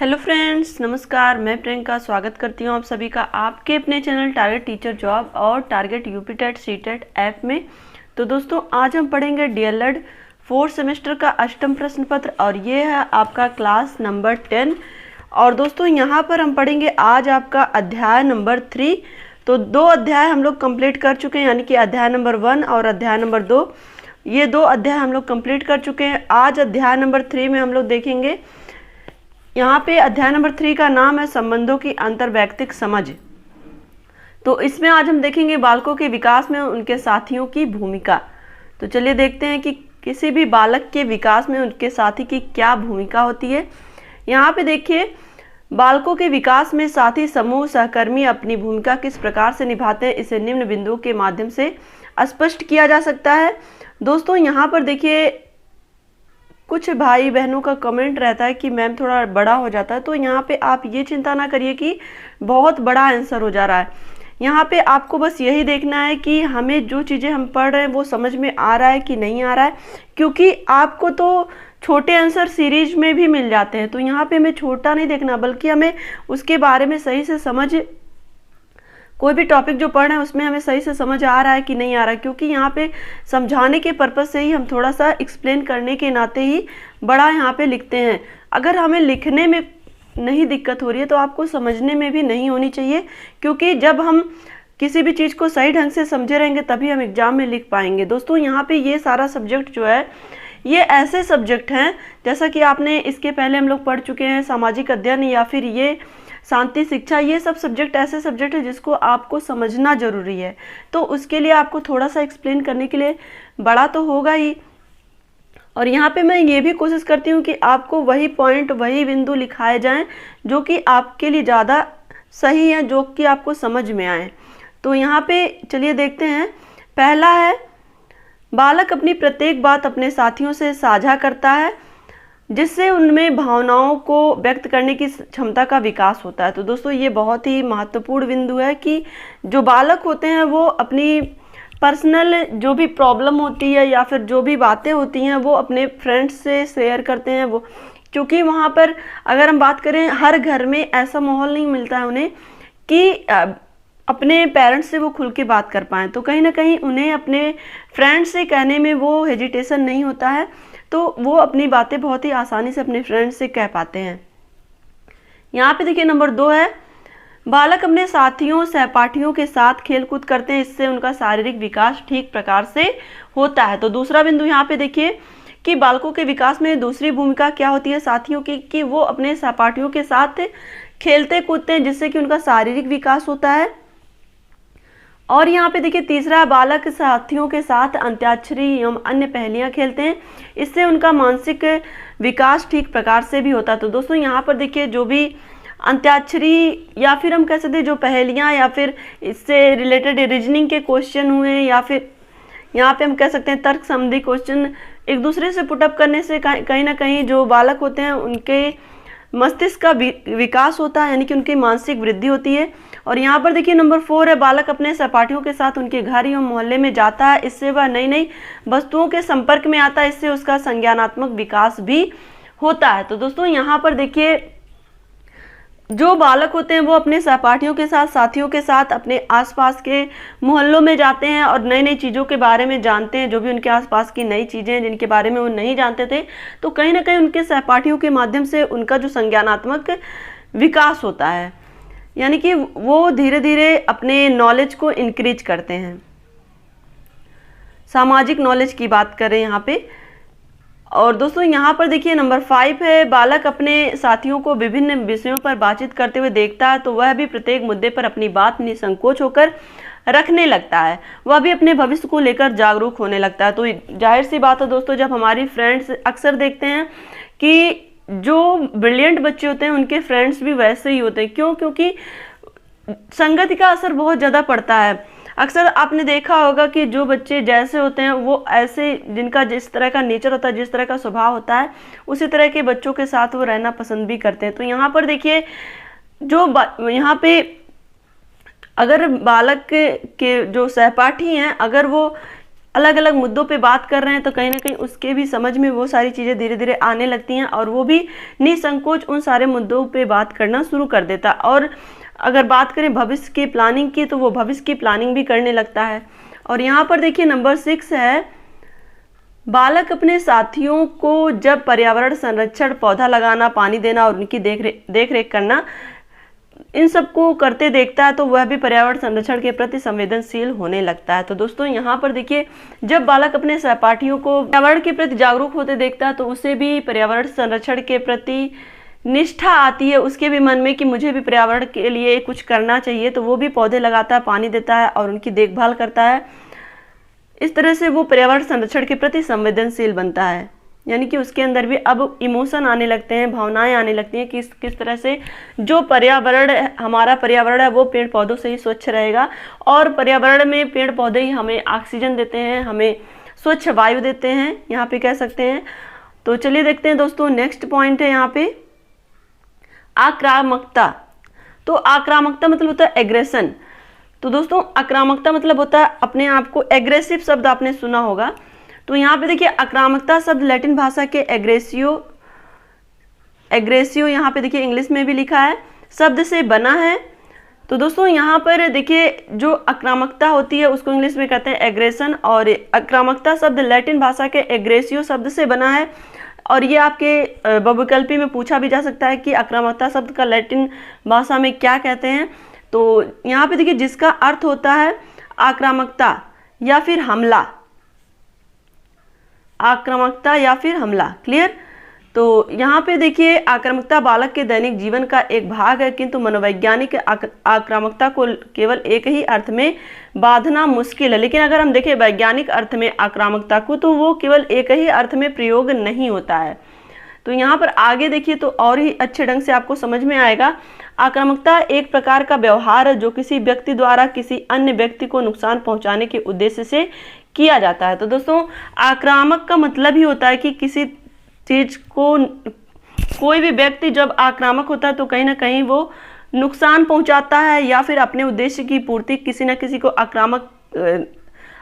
Hello friends, नमस्कार। मैं प्रियंका स्वागत करती हूँ आप सभी का आपके अपने चैनल टारगेट टीचर जॉब और target UP TET C TET app में। तो दोस्तों, आज हम पढ़ेंगे डीएलएड 4th सेमेस्टर का अष्टम प्रश्न पत्र और ये है आपका क्लास नंबर 10। और दोस्तों, यहाँ पर हम पढ़ेंगे आज आपका अध्याय नंबर 3। तो 2 अध्याय हम लोग कंप्लीट कर चुके हैं, यानी कि अध्याय नंबर 1 और अध्याय नंबर 2। ये 2 अध्याय हम लोग कंप्लीट कर चुके हैं। आज अध्याय नंबर 3 में हम लोग देखेंगे, यहाँ पे अध्याय नंबर 3 का नाम है संबंधों की अंतर्वैयक्तिक समझ। तो इसमें आज हम देखेंगे बालकों के विकास में उनके साथियों की भूमिका। तो चलिए देखते हैं कि किसी भी बालक के विकास में उनके साथी की क्या भूमिका होती है। यहाँ पे देखिए, बालकों के विकास में साथी समूह सहकर्मी अपनी भूमिका किस प्रकार से निभाते हैं, इसे निम्न बिंदुओं के माध्यम से स्पष्ट किया जा सकता है। दोस्तों, यहाँ पर देखिए, कुछ भाई बहनों का कमेंट रहता है कि मैम थोड़ा बड़ा हो जाता है। तो यहाँ पे आप ये चिंता ना करिए कि बहुत बड़ा आंसर हो जा रहा है। यहाँ पे आपको बस यही देखना है कि हमें जो चीज़ें हम पढ़ रहे हैं वो समझ में आ रहा है कि नहीं आ रहा है, क्योंकि आपको तो छोटे आंसर सीरीज में भी मिल जाते हैं। तो यहाँ पे हमें छोटा नहीं देखना, बल्कि हमें उसके बारे में सही से समझ, कोई भी टॉपिक जो पढ़ रहे हैं उसमें हमें सही से समझ आ रहा है कि नहीं आ रहा है, क्योंकि यहाँ पे समझाने के पर्पज़ से ही हम थोड़ा सा एक्सप्लेन करने के नाते ही बड़ा यहाँ पे लिखते हैं। अगर हमें लिखने में नहीं दिक्कत हो रही है तो आपको समझने में भी नहीं होनी चाहिए, क्योंकि जब हम किसी भी चीज़ को सही ढंग से समझे रहेंगे तभी हम एग्जाम में लिख पाएंगे। दोस्तों, यहाँ पे ये सारा सब्जेक्ट जो है, ये ऐसे सब्जेक्ट हैं जैसा कि आपने इसके पहले हम लोग पढ़ चुके हैं, सामाजिक अध्ययन या फिर ये शांति शिक्षा। ये सब सब्जेक्ट ऐसे सब्जेक्ट है जिसको आपको समझना जरूरी है। तो उसके लिए आपको थोड़ा सा एक्सप्लेन करने के लिए बड़ा तो होगा ही। और यहाँ पे मैं ये भी कोशिश करती हूँ कि आपको वही पॉइंट, वही बिंदु लिखाए जाएं जो कि आपके लिए ज़्यादा सही है, जो कि आपको समझ में आए। तो यहाँ पे चलिए देखते हैं। पहला है, बालक अपनी प्रत्येक बात अपने साथियों से साझा करता है, जिससे उनमें भावनाओं को व्यक्त करने की क्षमता का विकास होता है। तो दोस्तों, ये बहुत ही महत्वपूर्ण बिंदु है कि जो बालक होते हैं वो अपनी पर्सनल जो भी प्रॉब्लम होती है या फिर जो भी बातें होती हैं वो अपने फ्रेंड्स से शेयर करते हैं। वो क्योंकि वहाँ पर अगर हम बात करें, हर घर में ऐसा माहौल नहीं मिलता है उन्हें कि अपने पेरेंट्स से वो खुल के बात कर पाएँ। तो कहीं ना कहीं उन्हें अपने फ्रेंड्स से कहने में वो हेजिटेशन नहीं होता है, तो वो अपनी बातें बहुत ही आसानी से अपने फ्रेंड्स से कह पाते हैं। यहाँ पे देखिए, नंबर 2 है, बालक अपने साथियों सहपाठियों के साथ खेल कूद करते हैं, इससे उनका शारीरिक विकास ठीक प्रकार से होता है। तो दूसरा बिंदु यहाँ पे देखिए कि बालकों के विकास में दूसरी भूमिका क्या होती है साथियों की, कि वो अपने सहपाठियों के साथ खेलते कूदते हैं, जिससे कि उनका शारीरिक विकास होता है। और यहाँ पे देखिए, तीसरा, बालक साथियों के साथ अंत्याक्षरी एवं अन्य पहेलियाँ खेलते हैं, इससे उनका मानसिक विकास ठीक प्रकार से भी होता है। तो दोस्तों, यहाँ पर देखिए, जो भी अंत्याक्षरी या फिर हम कह सकते हैं जो पहेलियाँ या फिर इससे रिलेटेड रीजनिंग के क्वेश्चन हुए, या फिर यहाँ पे हम कह सकते हैं तर्क संबंधी क्वेश्चन एक दूसरे से पुटअप करने से कहीं ना कहीं जो बालक होते हैं उनके मस्तिष्क का विकास होता है, यानी कि उनकी मानसिक वृद्धि होती है। और यहाँ पर देखिए, नंबर 4 है, बालक अपने सहपाठियों के साथ उनके घर एवं मोहल्ले में जाता है, इससे वह नई नई वस्तुओं के संपर्क में आता है, इससे उसका संज्ञानात्मक विकास भी होता है। तो दोस्तों, यहाँ पर देखिए, जो बालक होते हैं वो अपने सहपाठियों के साथ, साथियों के साथ अपने आसपास के मोहल्लों में जाते हैं और नई नई चीज़ों के बारे में जानते हैं, जो भी उनके आसपास की नई चीज़ें हैं जिनके बारे में वो नहीं जानते थे। तो कहीं ना कहीं उनके सहपाठियों के माध्यम से उनका जो संज्ञानात्मक विकास होता है, यानी कि वो धीरे धीरे अपने नॉलेज को इंक्रीज करते हैं। सामाजिक नॉलेज की बात करें यहाँ पे। और दोस्तों, यहाँ पर देखिए, नंबर 5 है, बालक अपने साथियों को विभिन्न विषयों पर बातचीत करते हुए देखता है, तो वह भी प्रत्येक मुद्दे पर अपनी बात निसंकोच होकर रखने लगता है, वह भी अपने भविष्य को लेकर जागरूक होने लगता है। तो जाहिर सी बात है दोस्तों, जब हमारी फ्रेंड्स, अक्सर देखते हैं कि जो ब्रिलियंट बच्चे होते हैं उनके फ्रेंड्स भी वैसे ही होते हैं। क्यों? क्योंकि संगति का असर बहुत ज़्यादा पड़ता है। अक्सर आपने देखा होगा कि जो बच्चे जैसे होते हैं वो ऐसे, जिनका जिस तरह का नेचर होता है, जिस तरह का स्वभाव होता है, उसी तरह के बच्चों के साथ वो रहना पसंद भी करते हैं। तो यहाँ पर देखिए, जो यहाँ पे अगर बालक के जो सहपाठी हैं, अगर वो अलग अलग मुद्दों पे बात कर रहे हैं तो कहीं ना कहीं उसके भी समझ में वो सारी चीज़ें धीरे धीरे आने लगती हैं और वो भी निसंकोच उन सारे मुद्दों पे बात करना शुरू कर देता है। और अगर बात करें भविष्य की प्लानिंग की तो वो भविष्य की प्लानिंग भी करने लगता है। और यहाँ पर देखिए नंबर 6 है, बालक अपने साथियों को जब पर्यावरण संरक्षण, पौधा लगाना, पानी देना और उनकी देख रेख करना, इन सब को करते देखता है तो वह भी पर्यावरण संरक्षण के प्रति संवेदनशील होने लगता है। तो दोस्तों यहाँ पर देखिए, जब बालक अपने सहपाठियों को पर्यावरण के प्रति जागरूक होते देखता है तो उसे भी पर्यावरण संरक्षण के प्रति निष्ठा आती है, उसके भी मन में कि मुझे भी पर्यावरण के लिए कुछ करना चाहिए। तो वो भी पौधे लगाता है, पानी देता है और उनकी देखभाल करता है। इस तरह से वो पर्यावरण संरक्षण के प्रति संवेदनशील बनता है, यानी कि उसके अंदर भी अब इमोशन आने लगते हैं, भावनाएं आने लगती हैं कि किस तरह से जो पर्यावरण, हमारा पर्यावरण है वो पेड़ पौधों से ही स्वच्छ रहेगा। और पर्यावरण में पेड़ पौधे ही हमें ऑक्सीजन देते हैं, हमें स्वच्छ वायु देते हैं, यहाँ पे कह सकते हैं। तो चलिए देखते हैं दोस्तों, नेक्स्ट पॉइंट है यहाँ पे आक्रामकता। तो आक्रामकता मतलब होता है एग्रेशन। तो दोस्तों आक्रामकता मतलब होता है अपने आप को, एग्रेसिव शब्द आपने सुना होगा। तो यहाँ पे देखिए आक्रामकता शब्द लैटिन भाषा के एग्रेसियो यहाँ पे देखिए इंग्लिश में भी लिखा है, शब्द से बना है। तो दोस्तों यहाँ पर देखिए जो आक्रामकता होती है उसको इंग्लिश में कहते हैं एग्रेशन, और आक्रामकता शब्द लैटिन भाषा के एग्रेसियो शब्द से बना है। और ये आपके बहुविकल्पी में पूछा भी जा सकता है कि आक्रामकता शब्द का लैटिन भाषा में क्या कहते हैं। तो यहाँ पे देखिए जिसका अर्थ होता है आक्रामकता या फिर हमला, आक्रामकता या फिर हमला। क्लियर। तो यहाँ पे देखिए आक्रामकता बालक के दैनिक जीवन का एक भाग है, किंतु मनोवैज्ञानिक आक्रामकता को केवल एक ही अर्थ में बांधना मुश्किल है। लेकिन अगर हम देखें वैज्ञानिक अर्थ में आक्रामकता को तो वो केवल एक ही अर्थ में प्रयोग नहीं होता है। तो यहाँ पर आगे देखिए तो और ही अच्छे ढंग से आपको समझ में आएगा। आक्रामकता एक प्रकार का व्यवहार है जो किसी व्यक्ति द्वारा किसी अन्य व्यक्ति को नुकसान पहुंचाने के उद्देश्य से किया जाता है। तो दोस्तों आक्रामक का मतलब ही होता है कि किसी चीज को, कोई भी व्यक्ति जब आक्रामक होता है तो कहीं ना कहीं वो नुकसान पहुंचाता है या फिर अपने उद्देश्य की पूर्ति किसी न किसी को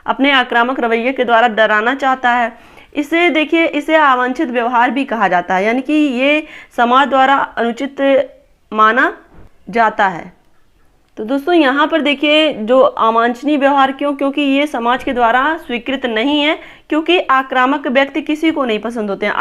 अपने आक्रामक रवैये के द्वारा डराना चाहता है। इसे देखिए, इसे अवांछित व्यवहार भी कहा जाता है, यानी कि ये समाज द्वारा अनुचित माना जाता है। तो दोस्तों यहाँ पर देखिए जो अवांछनीय व्यवहार क्योंकि ये समाज के द्वारा स्वीकृत नहीं है, क्योंकि आक्रामक व्यक्ति किसी को नहीं पसंद होते हैं।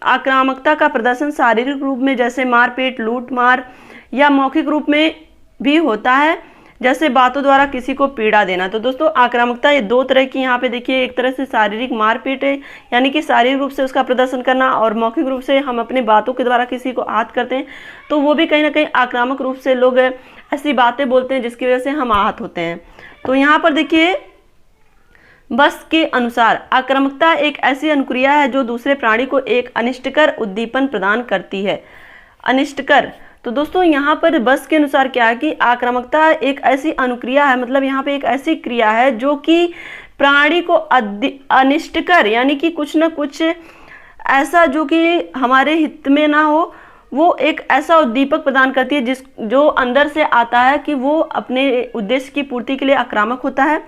आक्रामकता का प्रदर्शन शारीरिक रूप में जैसे मारपीट, लूट मार, या मौखिक रूप में भी होता है जैसे बातों द्वारा किसी को पीड़ा देना। तो दोस्तों आक्रामकता ये दो तरह की यहाँ पे देखिए, एक तरह से शारीरिक मारपीट है, यानी कि शारीरिक रूप से उसका प्रदर्शन करना, और मौखिक रूप से हम अपनी बातों के द्वारा किसी को आहत करते हैं तो वो भी कहीं ना कहीं आक्रामक रूप से लोग ऐसी बातें बोलते हैं जिसकी वजह से हम आहत होते हैं। तो यहाँ पर देखिए बस के अनुसार आक्रामकता एक ऐसी अनुक्रिया है जो दूसरे प्राणी को एक अनिष्टकर उद्दीपन प्रदान करती है। अनिष्टकर, तो दोस्तों यहाँ पर बस के अनुसार क्या है कि आक्रामकता एक ऐसी अनुक्रिया है, मतलब यहाँ पे एक ऐसी क्रिया है जो कि प्राणी को अनिष्टकर, यानी कि कुछ न कुछ ऐसा जो कि हमारे हित में ना हो, वो एक ऐसा उद्दीपक प्रदान करती है जो अंदर से आता है कि वो अपने उद्देश्य की पूर्ति के लिए आक्रामक होता है।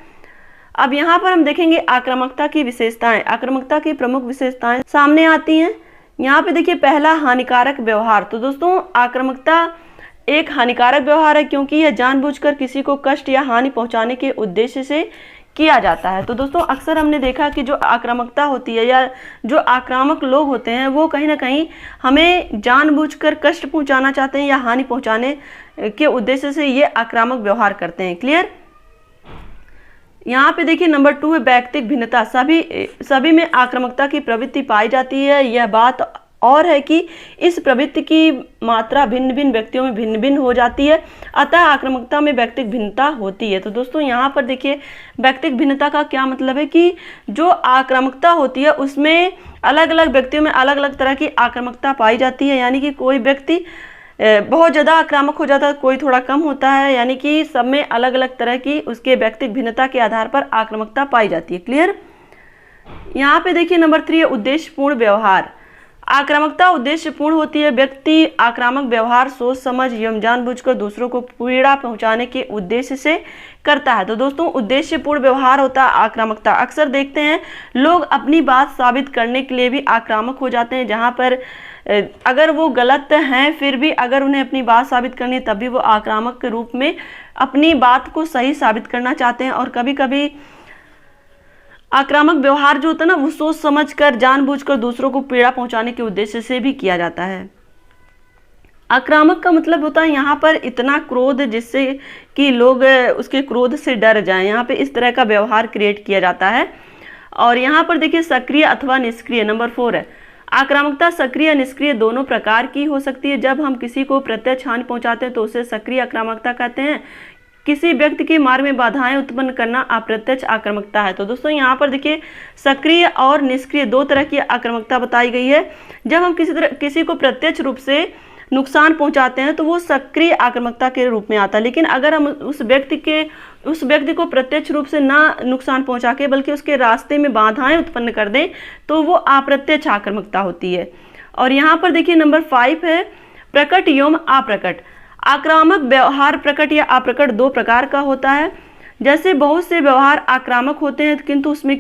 अब यहाँ पर हम देखेंगे आक्रामकता की विशेषताएं, आक्रामकता की प्रमुख विशेषताएं सामने आती हैं। यहाँ पे देखिए पहला हानिकारक व्यवहार। तो दोस्तों आक्रामकता एक हानिकारक व्यवहार है क्योंकि यह जानबूझकर किसी को कष्ट या हानि पहुंचाने के उद्देश्य से किया जाता है। तो दोस्तों अक्सर हमने देखा कि जो आक्रामकता होती है या जो आक्रामक लोग होते हैं वो कहीं ना कहीं हमें जानबूझकर कष्ट पहुंचाना चाहते हैं या हानि पहुंचाने के उद्देश्य से ये आक्रामक व्यवहार करते हैं। क्लियर। यहाँ पे देखिए नंबर 2 है व्यक्तिगत भिन्नता। सभी में आक्रामकता की प्रवृत्ति पाई जाती है। यह बात और है कि इस प्रवृत्ति की मात्रा भिन्न भिन्न व्यक्तियों में भिन्न भिन्न हो जाती है, अतः आक्रामकता में व्यक्तिगत भिन्नता होती है। तो दोस्तों यहाँ पर देखिए व्यक्तिगत भिन्नता का क्या मतलब है कि जो आक्रामकता होती है उसमें अलग अलग व्यक्तियों में अलग अलग तरह की आक्रामकता पाई जाती है, यानी कि कोई व्यक्ति बहुत ज़्यादा आक्रामक हो जाता है, कोई थोड़ा कम होता है, यानी कि सब में अलग अलग तरह की उसके व्यक्तिगत भिन्नता के आधार पर आक्रामकता पाई जाती है। क्लियर। यहाँ पे देखिए नंबर 3 है उद्देश्यपूर्ण व्यवहार। आक्रामकता उद्देश्यपूर्ण होती है। व्यक्ति आक्रामक व्यवहार सोच समझ एवं जानबूझकर दूसरों को पीड़ा पहुंचाने के उद्देश्य से करता है। तो दोस्तों उद्देश्यपूर्ण व्यवहार होता है आक्रामकता। अक्सर देखते हैं लोग अपनी बात साबित करने के लिए भी आक्रामक हो जाते हैं, जहां पर अगर वो गलत हैं फिर भी अगर उन्हें अपनी बात साबित करनी है तब भी वो आक्रामक के रूप में अपनी बात को सही साबित करना चाहते हैं। और कभी कभी आक्रामक व्यवहार जो होता है ना वो सोच समझकर जानबूझकर दूसरों को पीड़ा पहुंचाने के उद्देश्य से भी किया जाता है। आक्रामक का मतलब होता है यहाँ पर इतना क्रोध जिससे कि लोग उसके क्रोध से डर जाएं, यहाँ पे इस तरह का व्यवहार क्रिएट किया जाता है। और यहाँ पर देखिए सक्रिय अथवा निष्क्रिय नंबर 4 है। आक्रामकता सक्रिय या निष्क्रिय दोनों प्रकार की हो सकती है। जब हम किसी को प्रत्यक्ष हानि पहुंचाते हैं तो उसे सक्रिय आक्रामकता कहते हैं। किसी व्यक्ति के मार्ग में बाधाएं उत्पन्न करना अप्रत्यक्ष आक्रामकता है। तो दोस्तों यहाँ पर देखिए सक्रिय और निष्क्रिय दो तरह की आक्रामकता बताई गई है। जब हम किसी को प्रत्यक्ष रूप से नुकसान पहुंचाते हैं तो वो सक्रिय आक्रामकता के रूप में आता है। लेकिन अगर हम उस व्यक्ति को प्रत्यक्ष रूप से ना नुकसान पहुंचा के बल्कि उसके रास्ते में बाधाएं उत्पन्न कर दें तो वो अप्रत्यक्ष आक्रामकता होती है। और यहाँ पर देखिए नंबर 5 है प्रकट एवं अप्रकट। आक्रामक व्यवहार प्रकट या अप्रकट दो प्रकार का होता है। जैसे बहुत से व्यवहार आक्रामक होते हैं किंतु उसमें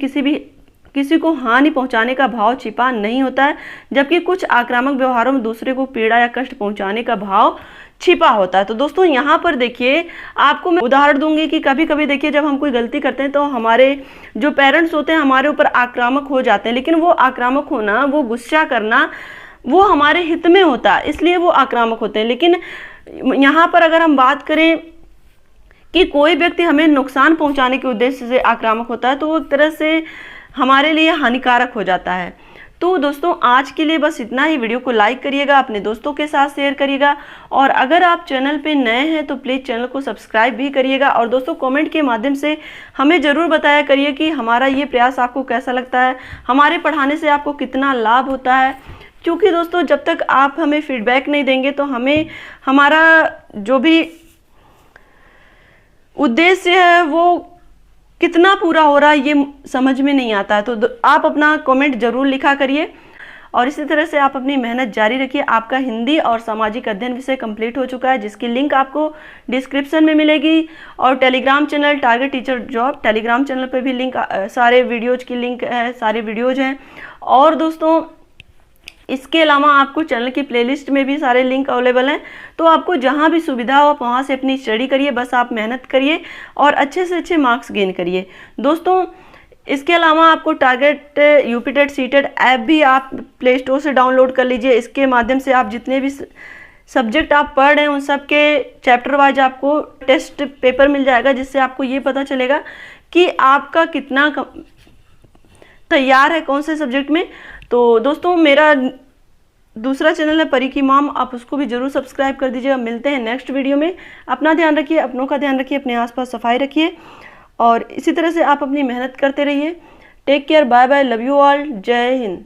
किसी को हानि पहुंचाने का भाव छिपा नहीं होता है, जबकि कुछ आक्रामक व्यवहारों में दूसरे को पीड़ा या कष्ट पहुंचाने का भाव छिपा होता है। तो दोस्तों यहाँ पर देखिए आपको मैं उदाहरण दूंगी कि कभी कभी देखिए जब हम कोई गलती करते हैं तो हमारे जो पेरेंट्स होते हैं हमारे ऊपर आक्रामक हो जाते हैं, लेकिन वो आक्रामक होना, वो गुस्सा करना वो हमारे हित में होता है, इसलिए वो आक्रामक होते हैं। लेकिन यहाँ पर अगर हम बात करें कि कोई व्यक्ति हमें नुकसान पहुंचाने के उद्देश्य से आक्रामक होता है तो वो एक तरह से हमारे लिए हानिकारक हो जाता है। तो दोस्तों आज के लिए बस इतना ही। वीडियो को लाइक करिएगा, अपने दोस्तों के साथ शेयर करिएगा और अगर आप चैनल पे नए हैं तो प्लीज़ चैनल को सब्सक्राइब भी करिएगा। और दोस्तों कमेंट के माध्यम से हमें ज़रूर बताया करिए कि हमारा ये प्रयास आपको कैसा लगता है, हमारे पढ़ाने से आपको कितना लाभ होता है। क्योंकि दोस्तों जब तक आप हमें फीडबैक नहीं देंगे तो हमें हमारा जो भी उद्देश्य है वो कितना पूरा हो रहा है ये समझ में नहीं आता है। तो आप अपना कमेंट जरूर लिखा करिए और इसी तरह से आप अपनी मेहनत जारी रखिए। आपका हिंदी और सामाजिक अध्ययन विषय कंप्लीट हो चुका है, जिसकी लिंक आपको डिस्क्रिप्शन में मिलेगी। और Telegram channel target teacher job, Telegram channel पर भी लिंक, सारे वीडियोज की लिंक है, सारे वीडियोज हैं। और दोस्तों इसके अलावा आपको चैनल की प्लेलिस्ट में भी सारे लिंक अवेलेबल हैं। तो आपको जहां भी सुविधा हो आप वहां से अपनी स्टडी करिए, बस आप मेहनत करिए और अच्छे से अच्छे मार्क्स गेन करिए। दोस्तों इसके अलावा आपको टारगेट यूपीटेट सीटेट ऐप भी आप प्ले स्टोर से डाउनलोड कर लीजिए। इसके माध्यम से आप जितने भी सब्जेक्ट आप पढ़ रहे हैं उन सब के चैप्टर वाइज आपको टेस्ट पेपर मिल जाएगा, जिससे आपको ये पता चलेगा कि आपका कितना तैयार है कौन से सब्जेक्ट में। तो दोस्तों मेरा दूसरा चैनल है परी की मॉम, आप उसको भी जरूर सब्सक्राइब कर दीजिएगा। मिलते हैं नेक्स्ट वीडियो में। अपना ध्यान रखिए, अपनों का ध्यान रखिए, अपने आसपास सफाई रखिए और इसी तरह से आप अपनी मेहनत करते रहिए। Take care, bye bye, love you all, जय हिंद।